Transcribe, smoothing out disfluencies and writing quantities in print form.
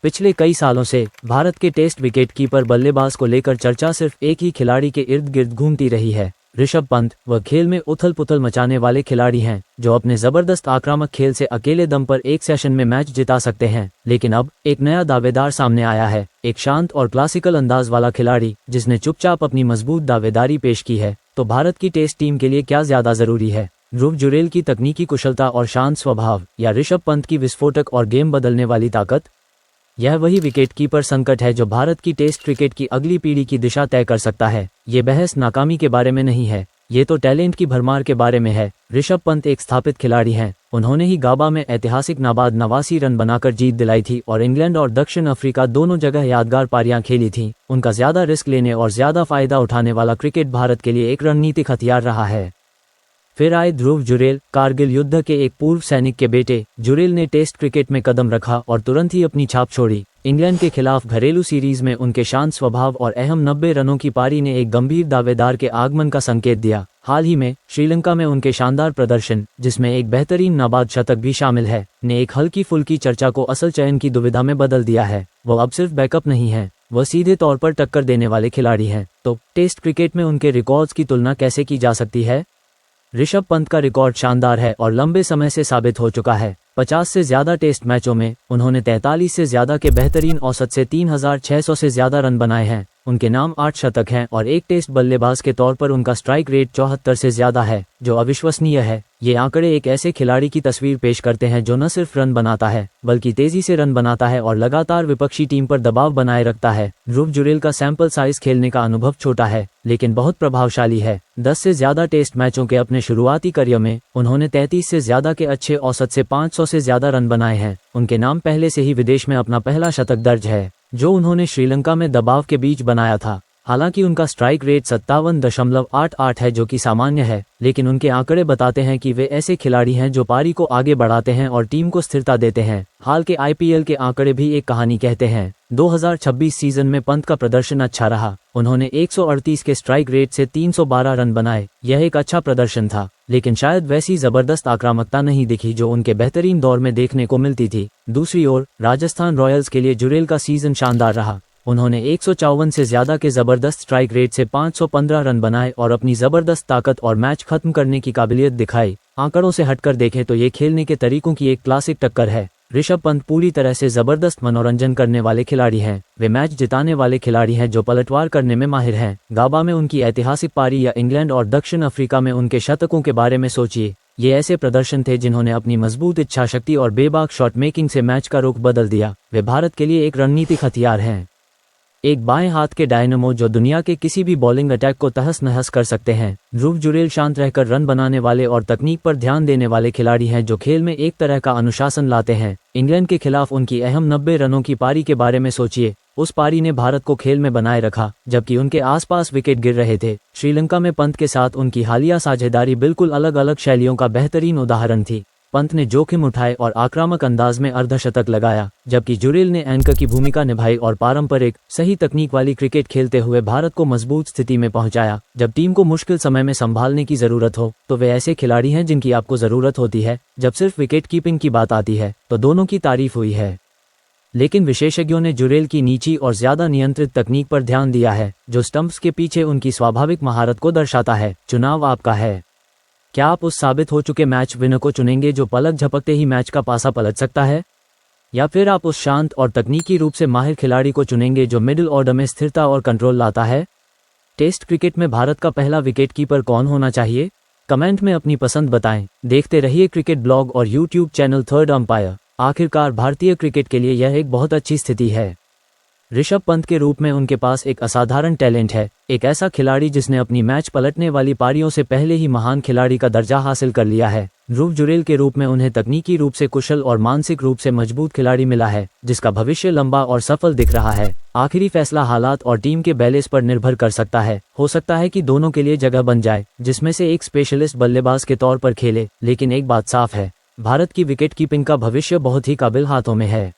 पिछले कई सालों से भारत के टेस्ट विकेटकीपर बल्लेबाज को लेकर चर्चा सिर्फ एक ही खिलाड़ी के इर्द गिर्द घूमती रही है। ऋषभ पंत वह खेल में उथल पुथल मचाने वाले खिलाड़ी हैं जो अपने जबरदस्त आक्रामक खेल से अकेले दम पर एक सेशन में मैच जिता सकते हैं। लेकिन अब एक नया दावेदार सामने आया है, एक शांत और क्लासिकल अंदाज वाला खिलाड़ी जिसने चुपचाप अपनी मजबूत दावेदारी पेश की है। तो भारत की टेस्ट टीम के लिए क्या ज्यादा जरूरी है, ध्रुव जुरेल की तकनीकी कुशलता और शांत स्वभाव या ऋषभ पंत की विस्फोटक और गेम बदलने वाली ताकत? यह वही विकेटकीपर संकट है जो भारत की टेस्ट क्रिकेट की अगली पीढ़ी की दिशा तय कर सकता है। ये बहस नाकामी के बारे में नहीं है, ये तो टैलेंट की भरमार के बारे में है। ऋषभ पंत एक स्थापित खिलाड़ी हैं। उन्होंने ही गाबा में ऐतिहासिक नाबाद 89 रन बनाकर जीत दिलाई थी और इंग्लैंड और दक्षिण अफ्रीका दोनों जगह यादगार पारियां खेली थीं। उनका ज्यादा रिस्क लेने और ज्यादा फायदा उठाने वाला क्रिकेट भारत के लिए एक रणनीतिक हथियार रहा है। फिर आए ध्रुव जुरेल, कारगिल युद्ध के एक पूर्व सैनिक के बेटे। जुरेल ने टेस्ट क्रिकेट में कदम रखा और तुरंत ही अपनी छाप छोड़ी। इंग्लैंड के खिलाफ घरेलू सीरीज में उनके शांत स्वभाव और अहम 90 रनों की पारी ने एक गंभीर दावेदार के आगमन का संकेत दिया। हाल ही में श्रीलंका में उनके शानदार प्रदर्शन, जिसमें एक बेहतरीन नाबाद शतक भी शामिल है, ने एक हल्की फुल्की चर्चा को असल चयन की दुविधा में बदल दिया है। वो अब सिर्फ बैकअप नहीं है, वह सीधे तौर पर टक्कर देने वाले खिलाड़ी हैं। तो टेस्ट क्रिकेट में उनके रिकॉर्ड्स की तुलना कैसे की जा सकती है? ऋषभ पंत का रिकॉर्ड शानदार है और लंबे समय से साबित हो चुका है। 50 से ज्यादा टेस्ट मैचों में उन्होंने 43 से ज्यादा के बेहतरीन औसत से 3600 से ज्यादा रन बनाए हैं। उनके नाम 8 शतक हैं और एक टेस्ट बल्लेबाज के तौर पर उनका स्ट्राइक रेट 74 से ज्यादा है, जो अविश्वसनीय है। ये आंकड़े एक ऐसे खिलाड़ी की तस्वीर पेश करते हैं जो न सिर्फ रन बनाता है बल्कि तेजी से रन बनाता है और लगातार विपक्षी टीम पर दबाव बनाए रखता है। ध्रुव जुरेल का सैंपल साइज खेलने का अनुभव छोटा है लेकिन बहुत प्रभावशाली है। 10 से ज्यादा टेस्ट मैचों के अपने शुरुआती करियर में उन्होंने 33 से ज्यादा के अच्छे औसत से 500 से ज्यादा रन बनाए हैं। उनके नाम पहले से ही विदेश में अपना पहला शतक दर्ज है, जो उन्होंने श्रीलंका में दबाव के बीच बनाया था। हालांकि उनका स्ट्राइक रेट 57.88 है, जो कि सामान्य है, लेकिन उनके आंकड़े बताते हैं कि वे ऐसे खिलाड़ी हैं जो पारी को आगे बढ़ाते हैं और टीम को स्थिरता देते हैं। हाल के आईपीएल के आंकड़े भी एक कहानी कहते हैं। 2026 सीजन में पंत का प्रदर्शन अच्छा रहा। उन्होंने 138 के स्ट्राइक रेट से 312 रन बनाए। यह एक अच्छा प्रदर्शन था, लेकिन शायद वैसी जबरदस्त आक्रामकता नहीं दिखी जो उनके बेहतरीन दौर में देखने को मिलती थी। दूसरी ओर राजस्थान रॉयल्स के लिए जुरेल का सीजन शानदार रहा। उन्होंने 154 से ज्यादा के जबरदस्त स्ट्राइक रेट से 515 रन बनाए और अपनी जबरदस्त ताकत और मैच खत्म करने की काबिलियत दिखाई। आंकड़ों से हटकर देखें तो ये खेलने के तरीकों की एक क्लासिक टक्कर है। ऋषभ पंत पूरी तरह से जबरदस्त मनोरंजन करने वाले खिलाड़ी हैं। वे मैच जिताने वाले खिलाड़ी हैं जो पलटवार करने में माहिर हैं। गाबा में उनकी ऐतिहासिक पारी या इंग्लैंड और दक्षिण अफ्रीका में उनके शतकों के बारे में सोचिए। ये ऐसे प्रदर्शन थे जिन्होंने अपनी मजबूत इच्छाशक्ति और बेबाक शॉट मेकिंग से मैच का रुख बदल दिया। वे भारत के लिए एक रणनीतिक हथियार हैं, एक बाएं हाथ के डायनामो जो दुनिया के किसी भी बॉलिंग अटैक को तहस नहस कर सकते हैं। ध्रुव जुरेल शांत रहकर रन बनाने वाले और तकनीक पर ध्यान देने वाले खिलाड़ी हैं जो खेल में एक तरह का अनुशासन लाते हैं। इंग्लैंड के खिलाफ उनकी अहम 90 रनों की पारी के बारे में सोचिए। उस पारी ने भारत को खेल में बनाए रखा जबकि उनके आसपास विकेट गिर रहे थे। श्रीलंका में पंत के साथ उनकी हालिया साझेदारी बिल्कुल अलग अलग शैलियों का बेहतरीन उदाहरण थी। पंत ने जोखिम उठाए और आक्रामक अंदाज में अर्धशतक लगाया, जबकि जुरेल ने एंकर की भूमिका निभाई और पारंपरिक सही तकनीक वाली क्रिकेट खेलते हुए भारत को मजबूत स्थिति में पहुंचाया। जब टीम को मुश्किल समय में संभालने की जरूरत हो तो वे ऐसे खिलाड़ी हैं जिनकी आपको जरूरत होती है। जब सिर्फ विकेट कीपिंग की बात आती है तो दोनों की तारीफ हुई है, लेकिन विशेषज्ञों ने जुरेल की नीची और ज्यादा नियंत्रित तकनीक पर ध्यान दिया है जो स्टंप्स के पीछे उनकी स्वाभाविक महारत को दर्शाता है। चुनाव आपका है। क्या आप उस साबित हो चुके मैच विनर को चुनेंगे जो पलक झपकते ही मैच का पासा पलट सकता है, या फिर आप उस शांत और तकनीकी रूप से माहिर खिलाड़ी को चुनेंगे जो मिडिल ऑर्डर में स्थिरता और कंट्रोल लाता है? टेस्ट क्रिकेट में भारत का पहला विकेटकीपर कौन होना चाहिए? कमेंट में अपनी पसंद बताएं। देखते रहिए क्रिकेट ब्लॉग और यूट्यूब चैनल थर्ड अंपायर। आखिरकार भारतीय क्रिकेट के लिए यह एक बहुत अच्छी स्थिति है। ऋषभ पंत के रूप में उनके पास एक असाधारण टैलेंट है, एक ऐसा खिलाड़ी जिसने अपनी मैच पलटने वाली पारियों से पहले ही महान खिलाड़ी का दर्जा हासिल कर लिया है। ध्रुव जुरेल के रूप में उन्हें तकनीकी रूप से कुशल और मानसिक रूप से मजबूत खिलाड़ी मिला है जिसका भविष्य लंबा और सफल दिख रहा है। आखिरी फैसला हालात और टीम के बैलेंस पर निर्भर कर सकता है। हो सकता है कि दोनों के लिए जगह बन जाए जिसमें से एक स्पेशलिस्ट बल्लेबाज के तौर पर खेले, लेकिन एक बात साफ है, भारत की विकेट कीपिंग का भविष्य बहुत ही काबिल हाथों में है।